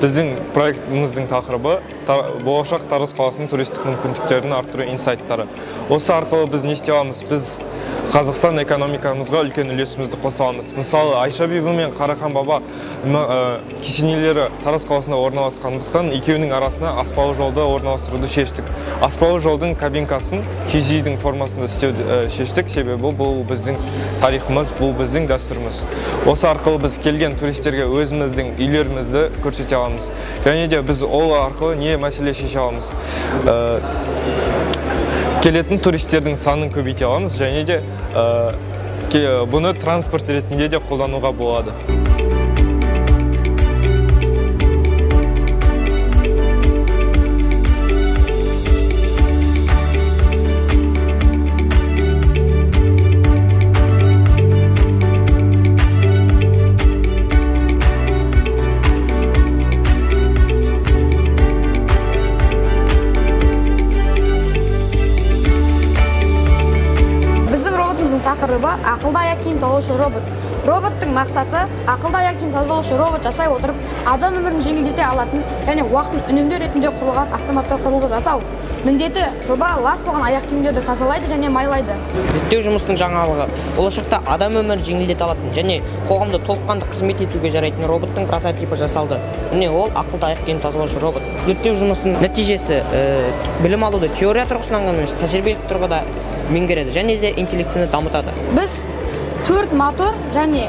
Біздің проектіміздің тақырыбы болашақ Тараз қаласының туристік мүмкіндіктерін арттыру инсайттары. Осы арқылы біз не істей аламыз? Біз Қазақстан экономикамызға үлкен үлесімізді қоса аламыз. Мысалы, Айша Бибі мен Қарахан баба кесенелері Тараз қаласында орналасқандықтан екеуінің арасына аспалы жолды орналастыруды шештік. Аспалы жолдың кабинкасын киіз үйдің формасында істеуді шештік, себебі бұл біздің тарихымыз, бұл біздің дәстүріміз. Осы арқылы біз келген туристерге өзіміздің үйлерімізді көрсете аламыз. Және де біз ол арқылы не мәселе шеше аламыз? Келетін туристердің санын көбейте аламыз, және де бұны транспорт ретінде де қолдануға болады. Тақырыбы ақылды аяқ киім тазалаушы робот. Роботтың мақсаты ақылды аяқ киім тазалаушы робот жасай отырып, адам өмірін жеңілдете алатын және уақытын үнемді ретінде құрылған автоматты құрылғы жасау. Міндеті жоба лас болған аяқ киімдерді тазалайды және майлайды. Зерттеу жұмысының жаңалығы болашақта адам өмірін жеңілдете алатын және қоғамда толыққанды қызмет етуге жарайтын роботтың прототипі жасалды. Міне ол ақылды аяқ киім тазалаушы робот. Зерттеу жұмысының нәтижесі білім алуды теория тұрғысынан ғана емес, тәжірибелік тұрғыда меңгереді және де интеллектіні дамытады. Біз 4 мотор және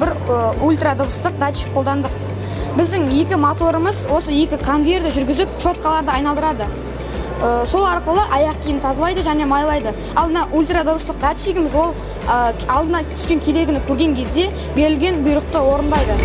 бір ультрадыбыстық датчик қолдандық. Біздің 2 моторымыз осы 2 конвейерді жүргізіп, четкаларды айналдырады. Сол арқылы аяқ киім тазалайды және майлайды. Алдына ультрадыбыстық датчигіміз ол алдына түскен кедергіні көрген кезде берілген бұйрықты орындайды.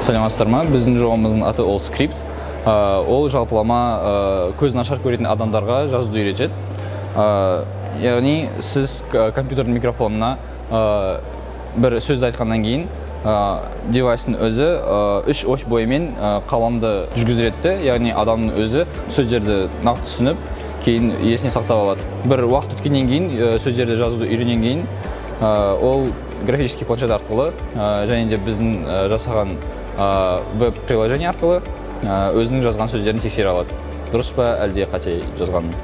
Саламатсыздар, біздің жобамыздың аты ол скрипт. Ол жалпылама көз нашар көретін адамдарға жазуды үйретеді. Яғни сіз компьютердің микрофонына бір сөзді айтқаннан кейін девайстың өзі 3 ось бойымен қаламды жүргізеді. Яғни адамның өзі сөздерді нақты түсініп, кейін есіне сақтап алады. Бір уақыт өткеннен кейін сөздерді жазуды үйренген кейін ол графический планшет арқылы және де біздің жасаған веб-приложение арқылы өзінің жазған сөздерін тексере алады. Дұрыс па, әлде қате жазғанын?